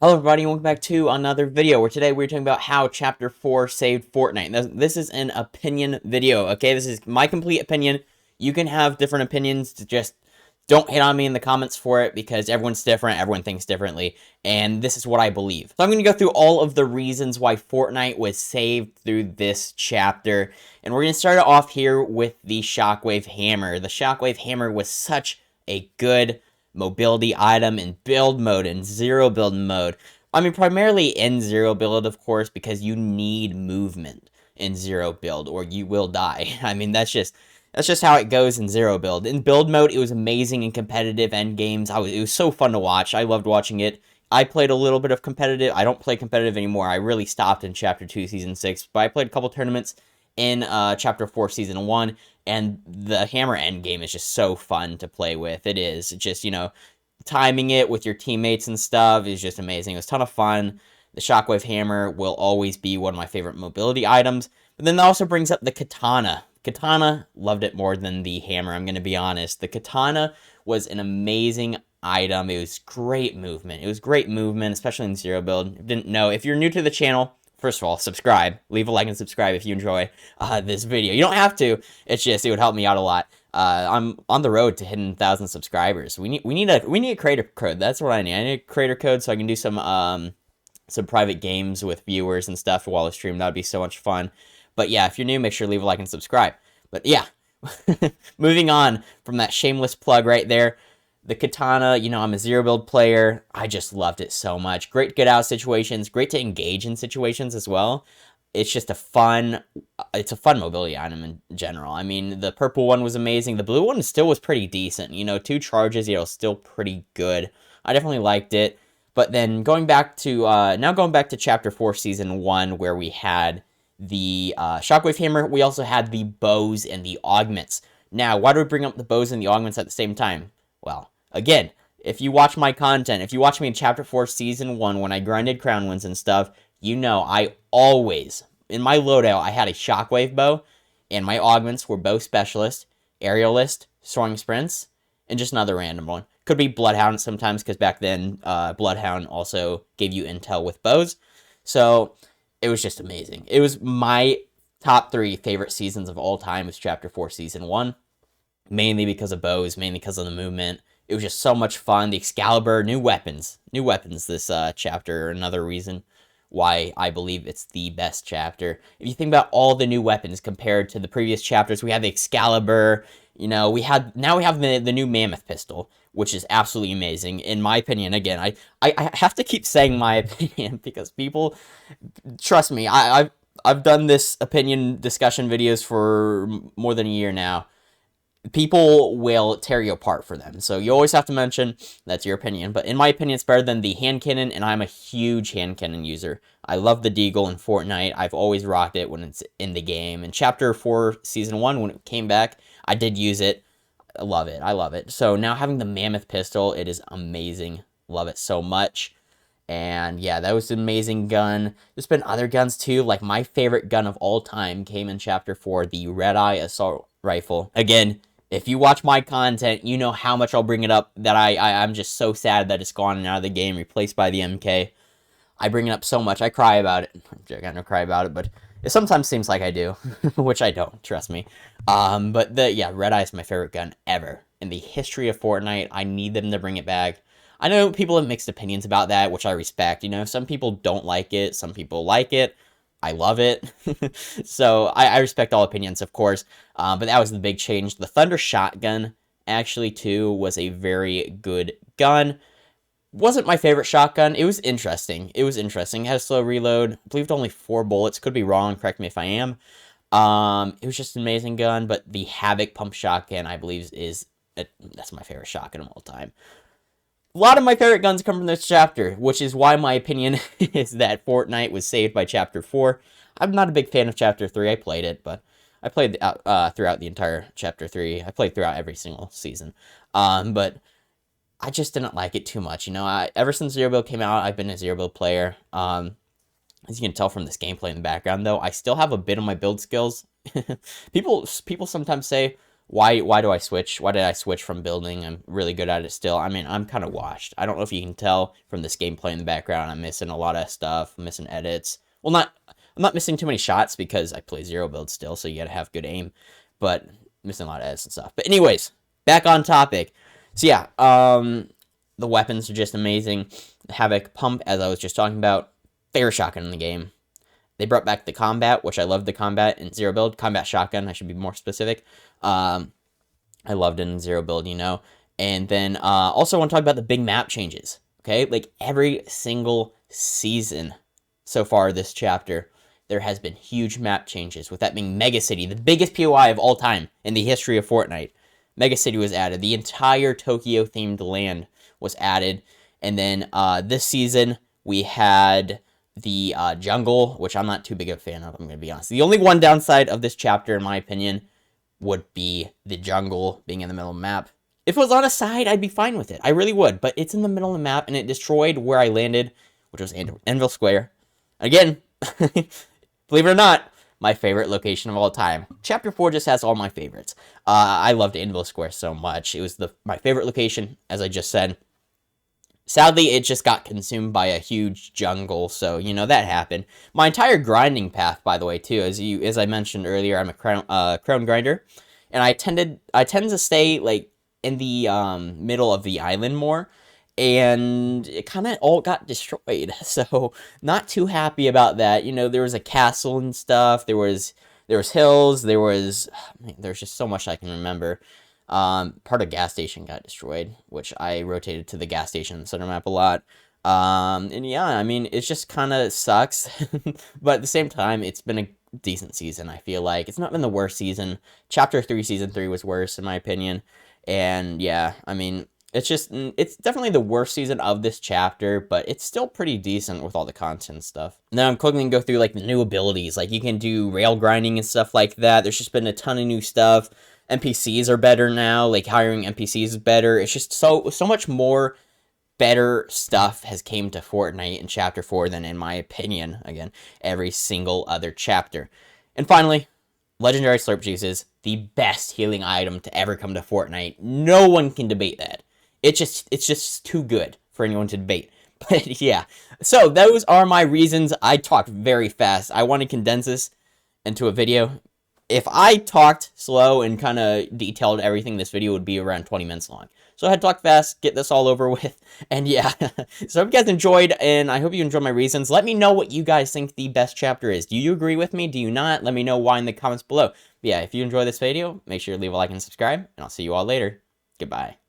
Hello everybody and welcome back to another video where today we're talking about how Chapter 4 saved Fortnite. This is an opinion video, okay? This is my complete opinion. You can have different opinions, just don't hate on me in the comments for it because everyone's different, everyone thinks differently, and this is what I believe. So I'm going to go through all of the reasons why Fortnite was saved through this chapter, and we're going to start off here with the Shockwave Hammer. The Shockwave Hammer was such a good mobility item in build mode and zero build mode. I mean, primarily in zero build, of course, because you need movement in zero build or you will die. I mean, that's just how it goes in zero build. In build mode, it was amazing in competitive end games. It was so fun to watch. I loved watching it. I played a little bit of competitive. I don't play competitive anymore. I really stopped in Chapter 2, Season 6, but I played a couple tournaments in Chapter 4, Season 1, and the hammer end game is just so fun to play with. It is just, timing it with your teammates and stuff is just amazing. It was a ton of fun. The Shockwave Hammer will always be one of my favorite mobility items. But then that also brings up the Katana. Katana, loved it more than the hammer, I'm going to be honest. The Katana was an amazing item. It was great movement. It was great movement, especially in zero build. Didn't know. If you're new to the channel, first of all, subscribe. Leave a like and subscribe if you enjoy this video. You don't have to. It's just, it would help me out a lot. I'm on the road to hitting 1,000 subscribers. We need a creator code. That's what I need. I need a creator code so I can do some private games with viewers and stuff while I stream. That'd be so much fun. But yeah, if you're new, make sure to leave a like and subscribe. But yeah, moving on from that shameless plug right there. The Katana, I'm a zero build player. I just loved it so much. Great to get out situations. Great to engage in situations as well. It's just it's a fun mobility item in general. I mean, the purple one was amazing. The blue one still was pretty decent. 2 charges, still pretty good. I definitely liked it. But then going back to Chapter 4, Season 1, where we had the Shockwave Hammer, we also had the bows and the augments. Now, why do we bring up the bows and the augments at the same time? Well, again, if you watch my content, if you watch me in Chapter 4, Season 1, when I grinded crown wins and stuff, I always, in my loadout, I had a Shockwave bow, and my augments were bow specialist, aerialist, soaring sprints, and just another random one. Could be Bloodhound sometimes, because back then, Bloodhound also gave you intel with bows. So, it was just amazing. It was my top 3 favorite seasons of all time was Chapter 4, Season 1. Mainly because of bows, mainly because of the movement. It was just so much fun. The Excalibur, new weapons this chapter, another reason why I believe it's the best chapter. If you think about all the new weapons compared to the previous chapters, we have the Excalibur, we have the new Mammoth pistol, which is absolutely amazing. In my opinion, again, I have to keep saying my opinion because people, trust me, I've done this opinion discussion videos for more than a year now. People will tear you apart for them. So you always have to mention that's your opinion. But in my opinion, it's better than the hand cannon, and I'm a huge hand cannon user. I love the Deagle in Fortnite. I've always rocked it when it's in the game. In Chapter 4, Season 1, when it came back, I did use it. I love it. I love it. So now having the Mammoth pistol, it is amazing. Love it so much. And yeah, that was an amazing gun. There's been other guns too. Like my favorite gun of all time came in Chapter 4, the Red Eye Assault Rifle. Again, if you watch my content, you know how much I'll bring it up, that I'm just so sad that it's gone and out of the game, replaced by the MK. I bring it up so much. I cry about it. I don't cry about it, but it sometimes seems like I do, which I don't, trust me. But Red Eye is my favorite gun ever. In the history of Fortnite, I need them to bring it back. I know people have mixed opinions about that, which I respect. Some people don't like it, some people like it. I love it. So I respect all opinions, of course. But that was the big change. The Thunder Shotgun, actually, too, was a very good gun. Wasn't my favorite shotgun. It was interesting. It had a slow reload. I believe only 4 bullets. Could be wrong. Correct me if I am. It was just an amazing gun. But the Havoc Pump Shotgun, I believe, that's my favorite shotgun of all time. A lot of my favorite guns come from this chapter, which is why my opinion is that Fortnite was saved by Chapter 4. I'm not a big fan of Chapter 3. I played it, but I played throughout the entire Chapter 3. I played throughout every single season. But I just didn't like it too much. Ever since Zero Build came out, I've been a Zero Build player. As you can tell from this gameplay in the background, though, I still have a bit of my build skills. People sometimes say, Why do I switch? Why did I switch from building? I'm really good at it still. I mean, I'm kind of washed. I don't know if you can tell from this gameplay in the background. I'm missing a lot of stuff. I'm missing edits. Well, I'm not missing too many shots because I play zero build still, so you gotta have good aim. But missing a lot of edits and stuff. But anyways, back on topic. So yeah, the weapons are just amazing. Havoc pump, as I was just talking about, favorite shotgun in the game. They brought back the combat, which I loved the combat in zero build. Combat shotgun, I should be more specific. I loved it in zero build, you know. And then also I want to talk about the big map changes. Okay, like every single season so far this chapter, there has been huge map changes. With that being Mega City, the biggest POI of all time in the history of Fortnite. Mega City was added. The entire Tokyo themed land was added. And then this season we had the jungle, which I'm not too big of a fan of, I'm going to be honest. The only one downside of this chapter, in my opinion, would be the jungle being in the middle of the map. If it was on a side, I'd be fine with it. I really would. But it's in the middle of the map, and it destroyed where I landed, which was Anvil Square. Again, believe it or not, my favorite location of all time. Chapter 4 just has all my favorites. I loved Anvil Square so much. It was my favorite location, as I just said. Sadly, it just got consumed by a huge jungle, so, you know, that happened. My entire grinding path, by the way, too, as I mentioned earlier, I'm a crown grinder, and I tend to stay, like, in the middle of the island more, and it kind of all got destroyed, so not too happy about that. You know, there was a castle and stuff, there was hills, there's just so much I can remember. Part of gas station got destroyed, which I rotated to the gas station in the center map a lot. And yeah, I mean, it just kind of sucks, but at the same time, it's been a decent season. I feel like it's not been the worst season. Chapter 3, season 3 was worse in my opinion. And yeah, I mean, it's definitely the worst season of this chapter, but it's still pretty decent with all the content stuff. Now I'm quickly gonna go through like the new abilities, like you can do rail grinding and stuff like that. There's just been a ton of new stuff. NPCs are better now, like hiring NPCs is better. It's just so much more better stuff has came to Fortnite in Chapter 4 than, in my opinion, again, every single other chapter. And finally, Legendary Slurp Juices, the best healing item to ever come to Fortnite. No one can debate that. It's just too good for anyone to debate. But yeah, so those are my reasons. I talked very fast. I want to condense this into a video. If I talked slow and kind of detailed everything, this video would be around 20 minutes long. So I had to talk fast, get this all over with, and yeah. So I hope you guys enjoyed, and I hope you enjoyed my reasons. Let me know what you guys think the best chapter is. Do you agree with me? Do you not? Let me know why in the comments below. But yeah, if you enjoyed this video, make sure to leave a like and subscribe, and I'll see you all later. Goodbye.